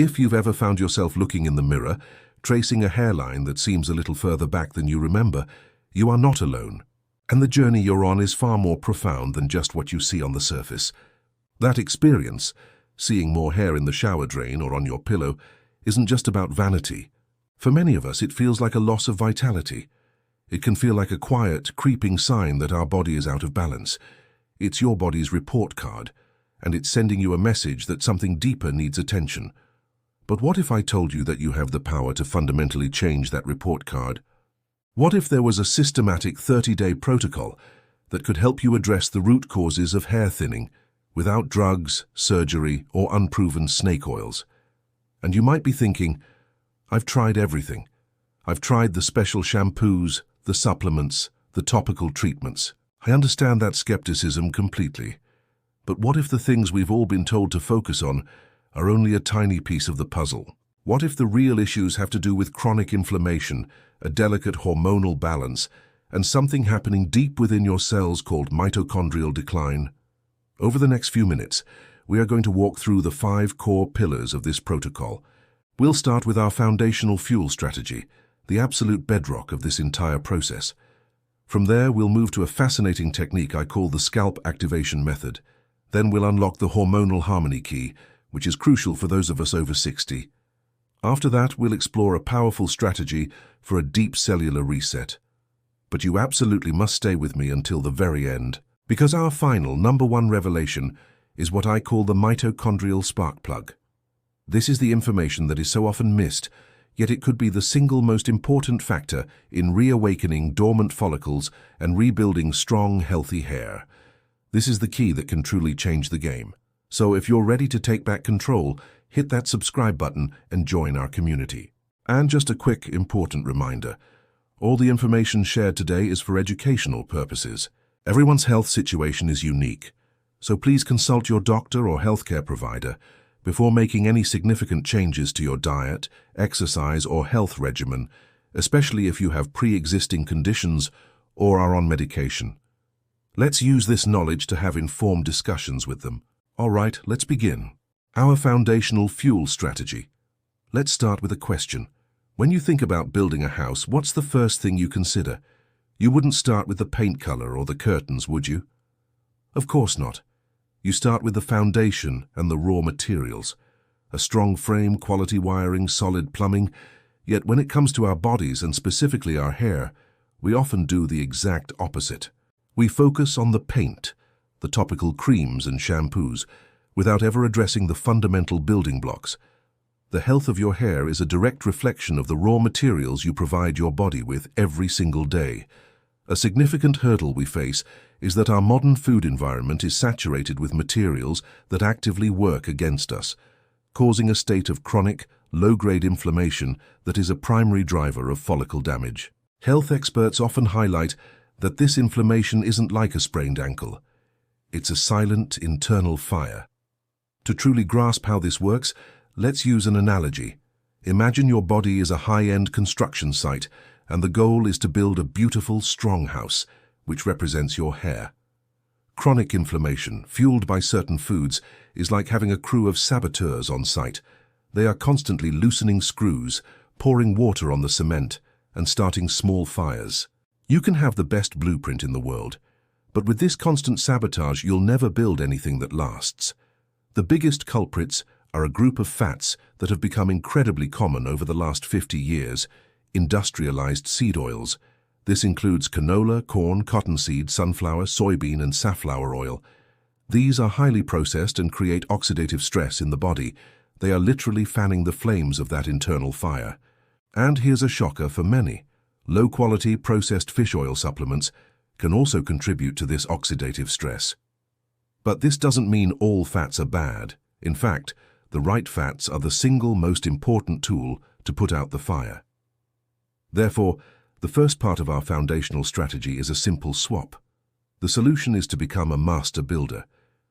If you've ever found yourself looking in the mirror, tracing a hairline that seems a little further back than you remember, you are not alone. And the journey you're on is far more profound than just what you see on the surface. That experience, seeing more hair in the shower drain or on your pillow, isn't just about vanity. For many of us, it feels like a loss of vitality. It can feel like a quiet, creeping sign that our body is out of balance. It's your body's report card, and it's sending you a message that something deeper needs attention. But what if I told you that you have the power to fundamentally change that report card? What if there was a systematic 30-day protocol that could help you address the root causes of hair thinning without drugs, surgery, or unproven snake oils? And you might be thinking, I've tried everything. I've tried the special shampoos, the supplements, the topical treatments. I understand that skepticism completely. But what if the things we've all been told to focus on are only a tiny piece of the puzzle? What if the real issues have to do with chronic inflammation, a delicate hormonal balance, and something happening deep within your cells called mitochondrial decline? Over the next few minutes, we are going to walk through the 5 core pillars of this protocol. We'll start with our foundational fuel strategy, the absolute bedrock of this entire process. From there, we'll move to a fascinating technique I call the scalp activation method. Then we'll unlock the hormonal harmony key, which is crucial for those of us over 60. After that, we'll explore a powerful strategy for a deep cellular reset. But you absolutely must stay with me until the very end, because our final #1 revelation is what I call the mitochondrial spark plug. This is the information that is so often missed, yet it could be the single most important factor in reawakening dormant follicles and rebuilding strong, healthy hair. This is the key that can truly change the game. So if you're ready to take back control, hit that subscribe button and join our community. And just a quick, important reminder, all the information shared today is for educational purposes. Everyone's health situation is unique, so please consult your doctor or healthcare provider before making any significant changes to your diet, exercise, or health regimen, especially if you have pre-existing conditions or are on medication. Let's use this knowledge to have informed discussions with them. All right, let's begin. Our foundational fuel strategy. Let's start with a question. When you think about building a house, what's the first thing you consider? You wouldn't start with the paint color or the curtains, would you? Of course not. You start with the foundation and the raw materials. A strong frame, quality wiring, solid plumbing. Yet when it comes to our bodies and specifically our hair, we often do the exact opposite. We focus on the paint, the topical creams and shampoos, without ever addressing the fundamental building blocks. The health of your hair is a direct reflection of the raw materials you provide your body with every single day. A significant hurdle we face is that our modern food environment is saturated with materials that actively work against us, causing a state of chronic, low-grade inflammation that is a primary driver of follicle damage. Health experts often highlight that this inflammation isn't like a sprained ankle. It's a silent, internal fire. To truly grasp how this works, let's use an analogy. Imagine your body is a high-end construction site, and the goal is to build a beautiful, strong house, which represents your hair. Chronic inflammation, fueled by certain foods, is like having a crew of saboteurs on site. They are constantly loosening screws, pouring water on the cement, and starting small fires. You can have the best blueprint in the world, but with this constant sabotage, you'll never build anything that lasts. The biggest culprits are a group of fats that have become incredibly common over the last 50 years, industrialized seed oils. This includes canola, corn, cottonseed, sunflower, soybean, and safflower oil. These are highly processed and create oxidative stress in the body. They are literally fanning the flames of that internal fire. And here's a shocker for many. Low-quality processed fish oil supplements can also contribute to this oxidative stress. But this doesn't mean all fats are bad. In fact, the right fats are the single most important tool to put out the fire. Therefore, the first part of our foundational strategy is a simple swap. The solution is to become a master builder.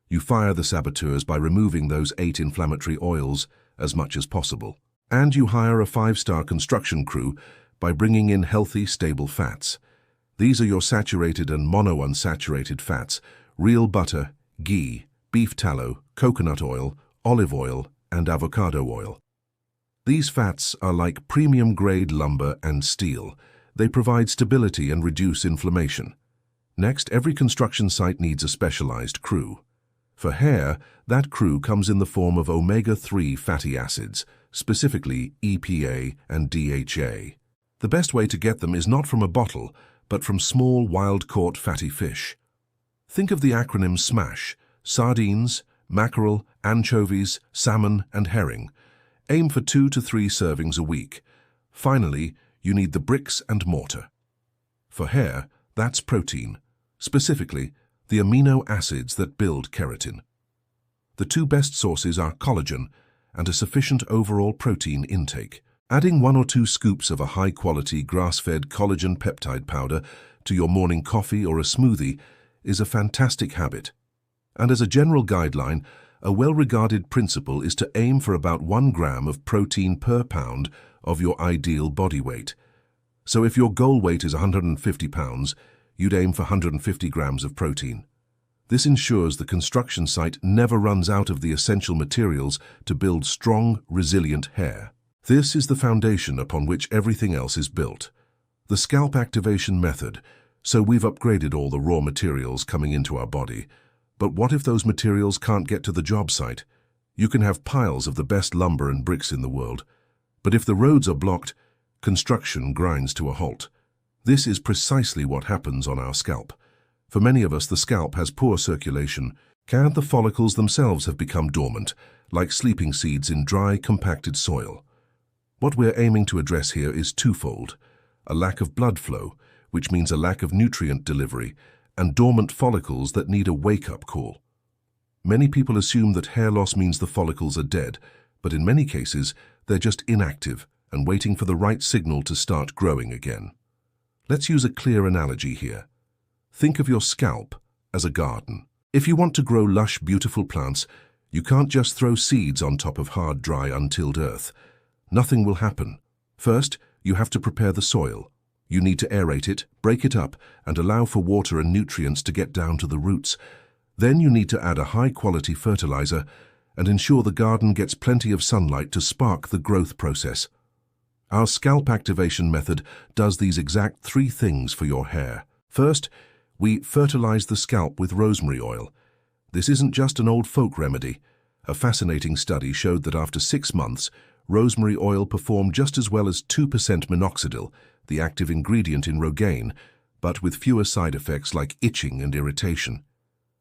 You fire the saboteurs by removing those 8 inflammatory oils as much as possible. And you hire a 5-star construction crew by bringing in healthy, stable fats. These are your saturated and monounsaturated fats, real butter, ghee, beef tallow, coconut oil, olive oil, and avocado oil. These fats are like premium-grade lumber and steel. They provide stability and reduce inflammation. Next, every construction site needs a specialized crew. For hair, that crew comes in the form of omega-3 fatty acids, specifically EPA and DHA. The best way to get them is not from a bottle, but from small, wild-caught fatty fish. Think of the acronym SMASH: sardines, mackerel, anchovies, salmon, and herring. Aim for 2 to 3 servings a week. Finally, you need the bricks and mortar. For hair, that's protein, specifically the amino acids that build keratin. The two best sources are collagen and a sufficient overall protein intake. Adding 1 or 2 scoops of a high-quality grass-fed collagen peptide powder to your morning coffee or a smoothie is a fantastic habit. And as a general guideline, a well-regarded principle is to aim for about 1 gram of protein per pound of your ideal body weight. So if your goal weight is 150 pounds, you'd aim for 150 grams of protein. This ensures the construction site never runs out of the essential materials to build strong, resilient hair. This is the foundation upon which everything else is built. The scalp activation method. So we've upgraded all the raw materials coming into our body. But what if those materials can't get to the job site? You can have piles of the best lumber and bricks in the world. But if the roads are blocked, construction grinds to a halt. This is precisely what happens on our scalp. For many of us, the scalp has poor circulation. Can't the follicles themselves have become dormant, like sleeping seeds in dry, compacted soil? What we're aiming to address here is twofold: a lack of blood flow, which means a lack of nutrient delivery, and dormant follicles that need a wake-up call. Many people assume that hair loss means the follicles are dead, but in many cases, they're just inactive and waiting for the right signal to start growing again. Let's use a clear analogy here. Think of your scalp as a garden. If you want to grow lush, beautiful plants, you can't just throw seeds on top of hard, dry, untilled earth. Nothing will happen. First, you have to prepare the soil. You need to aerate it, break it up, and allow for water and nutrients to get down to the roots. Then you need to add a high-quality fertilizer and ensure the garden gets plenty of sunlight to spark the growth process. Our scalp activation method does these exact 3 things for your hair. First, we fertilize the scalp with rosemary oil. This isn't just an old folk remedy. A fascinating study showed that after 6 months, rosemary oil performed just as well as 2% minoxidil, the active ingredient in Rogaine, but with fewer side effects like itching and irritation.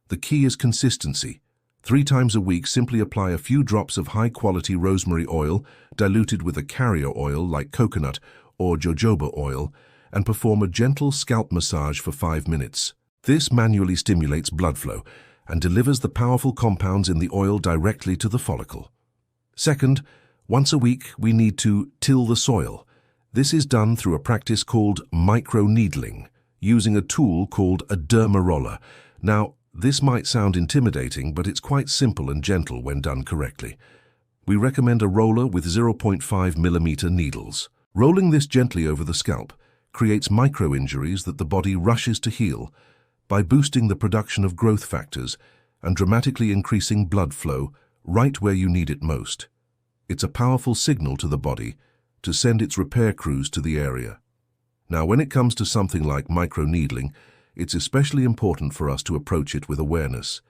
The key is consistency. 3 times a week, simply apply a few drops of high-quality rosemary oil diluted with a carrier oil like coconut or jojoba oil, and perform a gentle scalp massage for 5 minutes. This manually stimulates blood flow and delivers the powerful compounds in the oil directly to the follicle. Second, once a week, we need to till the soil. This is done through a practice called micro-needling, using a tool called a derma roller. Now, this might sound intimidating, but it's quite simple and gentle when done correctly. We recommend a roller with 0.5 millimeter needles. Rolling this gently over the scalp creates micro-injuries that the body rushes to heal by boosting the production of growth factors and dramatically increasing blood flow right where you need it most. It's a powerful signal to the body to send its repair crews to the area. Now, when it comes to something like micro-needling, it's especially important for us to approach it with awareness.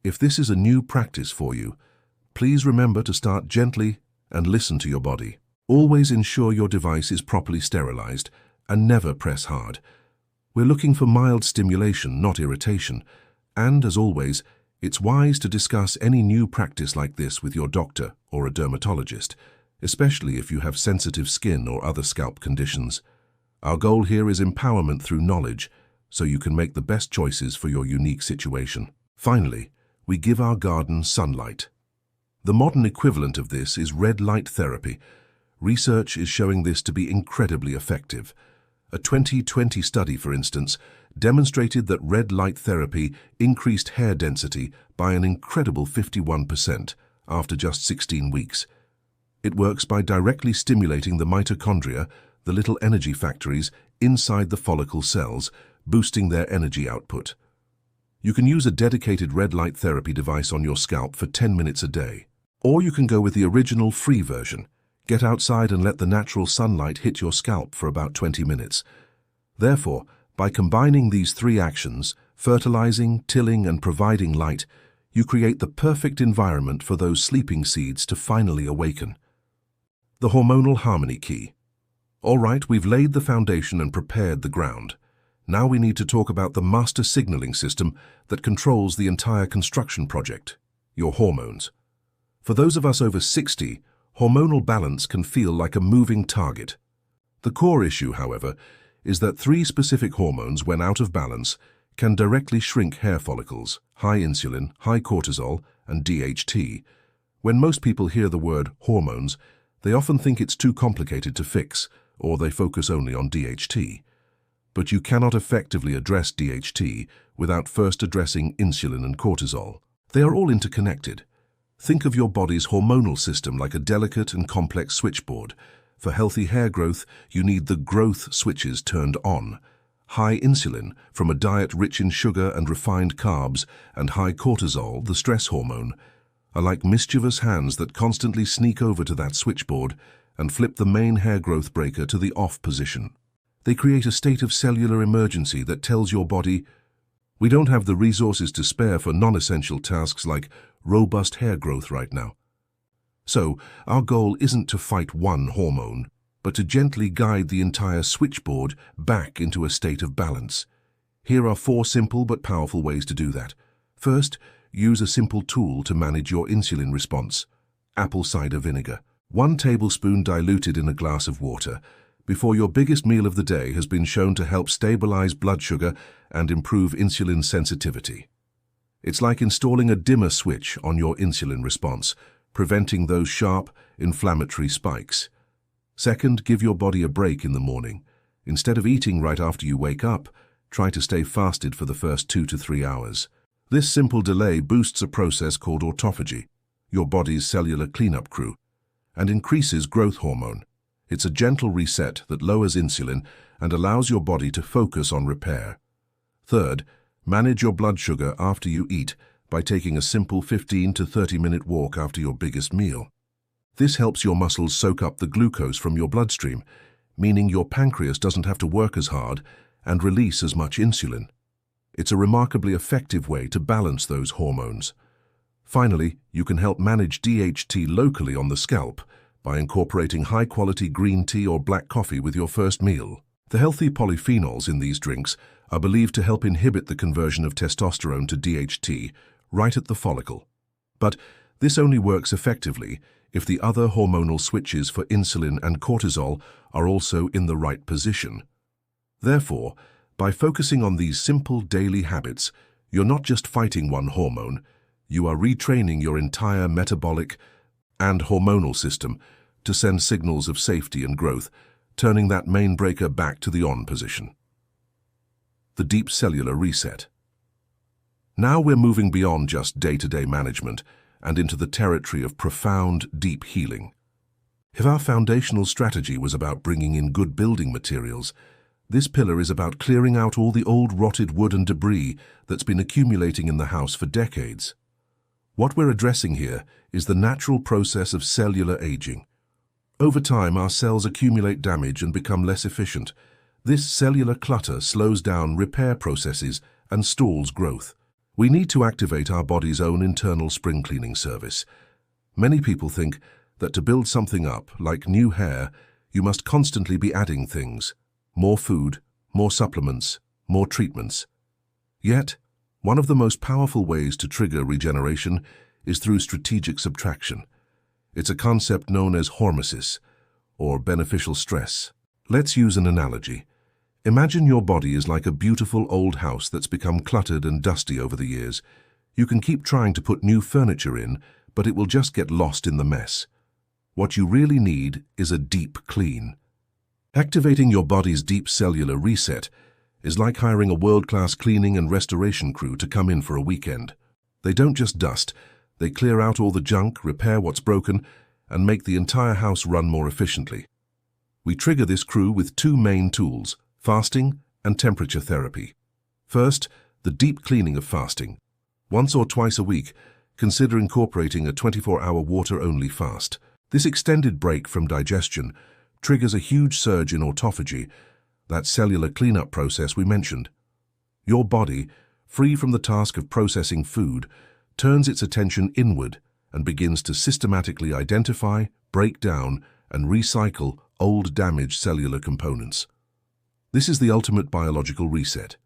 If this is a new practice for you, please remember to start gently and listen to your body. Always ensure your device is properly sterilized and never press hard. We're looking for mild stimulation, not irritation. And, as always, it's wise to discuss any new practice like this with your doctor or a dermatologist, especially if you have sensitive skin or other scalp conditions. Our goal here is empowerment through knowledge, so you can make the best choices for your unique situation. Finally, we give our garden sunlight. The modern equivalent of this is red light therapy. Research is showing this to be incredibly effective. A 2020 study, for instance, demonstrated that red light therapy increased hair density by an incredible 51% after just 16 weeks. It works by directly stimulating the mitochondria, the little energy factories inside the follicle cells, boosting their energy output. You can use a dedicated red light therapy device on your scalp for 10 minutes a day. Or you can go with the original free version. Get outside and let the natural sunlight hit your scalp for about 20 minutes. Therefore, by combining these three actions, fertilizing, tilling, and providing light, you create the perfect environment for those sleeping seeds to finally awaken. The hormonal harmony key. All right, we've laid the foundation and prepared the ground. Now we need to talk about the master signaling system that controls the entire construction project, your hormones. For those of us over 60, hormonal balance can feel like a moving target. The core issue, however, is that three specific hormones, when out of balance, can directly shrink hair follicles: high insulin, high cortisol, and DHT. When most people hear the word hormones, they often think it's too complicated to fix, or they focus only on DHT. But you cannot effectively address DHT without first addressing insulin and cortisol. They are all interconnected. Think of your body's hormonal system like a delicate and complex switchboard. For healthy hair growth, you need the growth switches turned on. High insulin, from a diet rich in sugar and refined carbs, and high cortisol, the stress hormone, are like mischievous hands that constantly sneak over to that switchboard and flip the main hair growth breaker to the off position. They create a state of cellular emergency that tells your body, we don't have the resources to spare for non-essential tasks like robust hair growth right now. So, our goal isn't to fight one hormone, but to gently guide the entire switchboard back into a state of balance. Here are 4 simple but powerful ways to do that. First, use a simple tool to manage your insulin response: apple cider vinegar. 1 tablespoon diluted in a glass of water before your biggest meal of the day has been shown to help stabilize blood sugar and improve insulin sensitivity. It's like installing a dimmer switch on your insulin response, preventing those sharp, inflammatory spikes. Second, give your body a break in the morning. Instead of eating right after you wake up, try to stay fasted for the first 2 to 3 hours. This simple delay boosts a process called autophagy, your body's cellular cleanup crew, and increases growth hormone. It's a gentle reset that lowers insulin and allows your body to focus on repair. Third, manage your blood sugar after you eat by taking a simple 15 to 30-minute walk after your biggest meal. This helps your muscles soak up the glucose from your bloodstream, meaning your pancreas doesn't have to work as hard and release as much insulin. It's a remarkably effective way to balance those hormones. Finally, you can help manage DHT locally on the scalp by incorporating high-quality green tea or black coffee with your first meal. The healthy polyphenols in these drinks are believed to help inhibit the conversion of testosterone to DHT right at the follicle. But this only works effectively if the other hormonal switches for insulin and cortisol are also in the right position. Therefore, by focusing on these simple daily habits, you're not just fighting one hormone, you are retraining your entire metabolic and hormonal system to send signals of safety and growth, turning that main breaker back to the on position. The deep cellular reset. Now we're moving beyond just day-to-day management and into the territory of profound, deep healing. If our foundational strategy was about bringing in good building materials, this pillar is about clearing out all the old rotted wood and debris that's been accumulating in the house for decades. What we're addressing here is the natural process of cellular aging. Over time, our cells accumulate damage and become less efficient. This cellular clutter slows down repair processes and stalls growth. We need to activate our body's own internal spring cleaning service. Many people think that to build something up, like new hair, you must constantly be adding things: more food, more supplements, more treatments. Yet, one of the most powerful ways to trigger regeneration is through strategic subtraction. It's a concept known as hormesis, or beneficial stress. Let's use an analogy. Imagine your body is like a beautiful old house that's become cluttered and dusty over the years. You can keep trying to put new furniture in, but it will just get lost in the mess. What you really need is a deep clean. Activating your body's deep cellular reset is like hiring a world-class cleaning and restoration crew to come in for a weekend. They don't just dust, they clear out all the junk, repair what's broken, and make the entire house run more efficiently. We trigger this crew with 2 main tools: fasting and temperature therapy. First, the deep cleaning of fasting. Once or twice a week, consider incorporating a 24-hour water-only fast. This extended break from digestion triggers a huge surge in autophagy, that cellular cleanup process we mentioned. Your body, free from the task of processing food, turns its attention inward and begins to systematically identify, break down, and recycle old damaged cellular components. This is the ultimate biological reset.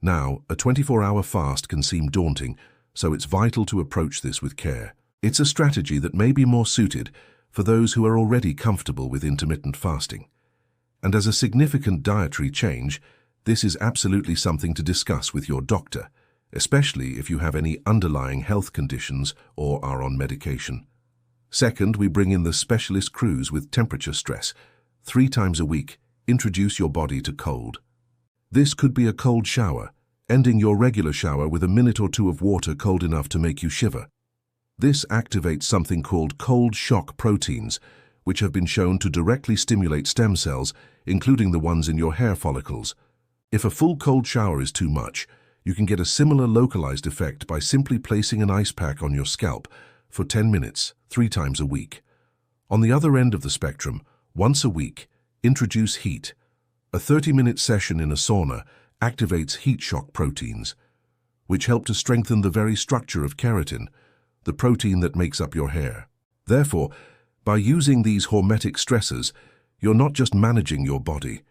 Now, a 24-hour fast can seem daunting, so it's vital to approach this with care. It's a strategy that may be more suited for those who are already comfortable with intermittent fasting. And as a significant dietary change, this is absolutely something to discuss with your doctor, especially if you have any underlying health conditions or are on medication. Second, we bring in the specialist crews with temperature stress. 3 times a week, introduce your body to cold. This could be a cold shower, ending your regular shower with a minute or 2 of water cold enough to make you shiver. This activates something called cold shock proteins, which have been shown to directly stimulate stem cells, including the ones in your hair follicles. If a full cold shower is too much, you can get a similar localized effect by simply placing an ice pack on your scalp for 10 minutes, 3 times a week. On the other end of the spectrum, once a week, introduce heat. A 30-minute session in a sauna activates heat shock proteins, which help to strengthen the very structure of keratin, the protein that makes up your hair. Therefore, by using these hormetic stressors, you're not just managing your body,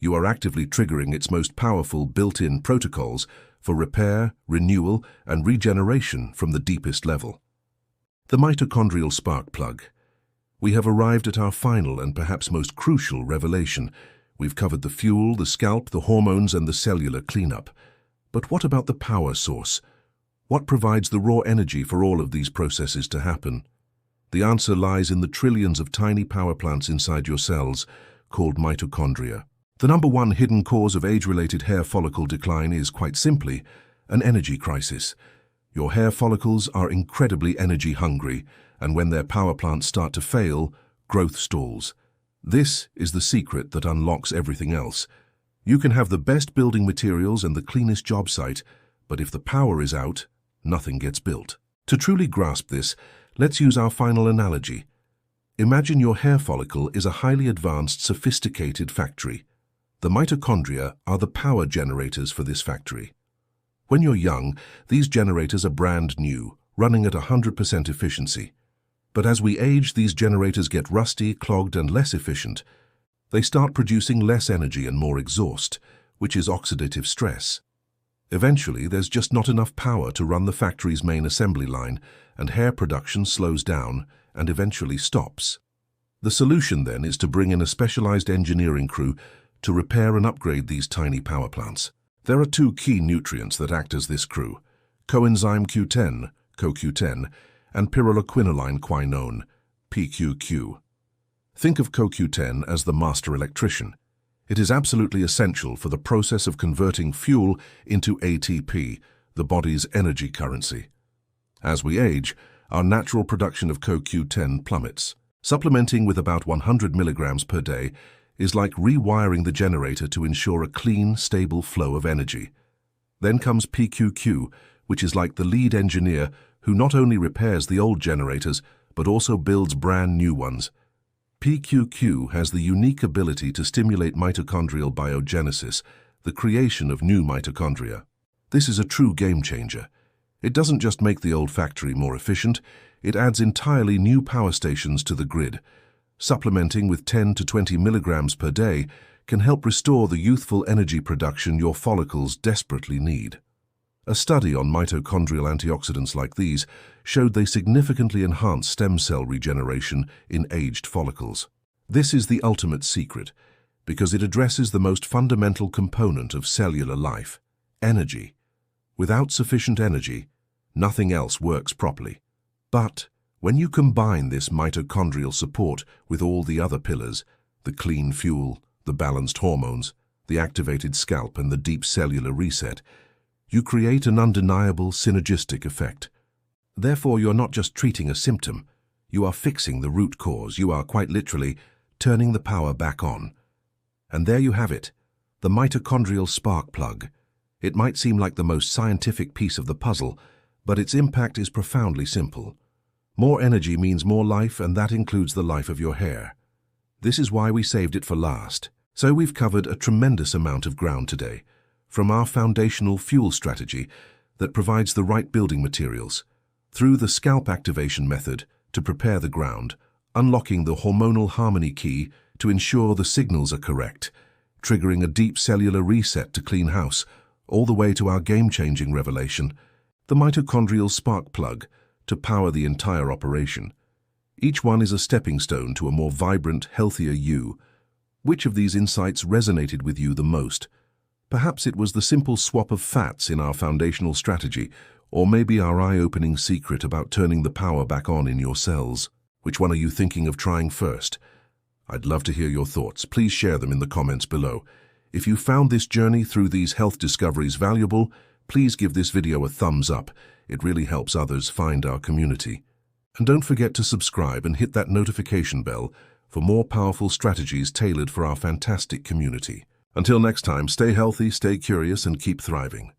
you are actively triggering its most powerful built-in protocols for repair, renewal, and regeneration from the deepest level. The mitochondrial spark plug. We have arrived at our final and perhaps most crucial revelation. We've covered the fuel, the scalp, the hormones, and the cellular cleanup. But what about the power source? What provides the raw energy for all of these processes to happen? The answer lies in the trillions of tiny power plants inside your cells, called mitochondria. The number one hidden cause of age-related hair follicle decline is, quite simply, an energy crisis. Your hair follicles are incredibly energy-hungry, and when their power plants start to fail, growth stalls. This is the secret that unlocks everything else. You can have the best building materials and the cleanest job site, but if the power is out, nothing gets built. To truly grasp this, let's use our final analogy. Imagine your hair follicle is a highly advanced, sophisticated factory. The mitochondria are the power generators for this factory. When you're young, these generators are brand new, running at 100% efficiency. But as we age, these generators get rusty, clogged, and less efficient. They start producing less energy and more exhaust, which is oxidative stress. Eventually, there's just not enough power to run the factory's main assembly line, and hair production slows down and eventually stops. The solution, then, is to bring in a specialized engineering crew to repair and upgrade these tiny power plants. There are 2 key nutrients that act as this crew: coenzyme Q10, CoQ10, and pyrroloquinoline quinone, PQQ. Think of CoQ10 as the master electrician. It is absolutely essential for the process of converting fuel into ATP, the body's energy currency. As we age, our natural production of CoQ10 plummets. Supplementing with about 100 milligrams per day is like rewiring the generator to ensure a clean, stable flow of energy. Then comes PQQ, which is like the lead engineer who not only repairs the old generators, but also builds brand new ones. PQQ has the unique ability to stimulate mitochondrial biogenesis, the creation of new mitochondria. This is a true game changer. It doesn't just make the old factory more efficient, it adds entirely new power stations to the grid. Supplementing with 10 to 20 milligrams per day can help restore the youthful energy production your follicles desperately need. A study on mitochondrial antioxidants like these showed they significantly enhance stem cell regeneration in aged follicles. This is the ultimate secret, because it addresses the most fundamental component of cellular life: energy. Without sufficient energy, nothing else works properly. But when you combine this mitochondrial support with all the other pillars, the clean fuel, the balanced hormones, the activated scalp, and the deep cellular reset, you create an undeniable synergistic effect. Therefore, you're not just treating a symptom, you are fixing the root cause. You are quite literally turning the power back on. And there you have it, the mitochondrial spark plug. It might seem like the most scientific piece of the puzzle, but its impact is profoundly simple. More energy means more life, and that includes the life of your hair. This is why we saved it for last. So we've covered a tremendous amount of ground today, from our foundational fuel strategy that provides the right building materials, through the scalp activation method to prepare the ground, unlocking the hormonal harmony key to ensure the signals are correct, triggering a deep cellular reset to clean house, all the way to our game-changing revelation, the mitochondrial spark plug to power the entire operation. Each one is a stepping stone to a more vibrant, healthier you. Which of these insights resonated with you the most? Perhaps it was the simple swap of fats in our foundational strategy, or maybe our eye-opening secret about turning the power back on in your cells. Which one are you thinking of trying first? I'd love to hear your thoughts. Please share them in the comments below. If you found this journey through these health discoveries valuable, please give this video a thumbs up. It really helps others find our community. And don't forget to subscribe and hit that notification bell for more powerful strategies tailored for our fantastic community. Until next time, stay healthy, stay curious, and keep thriving.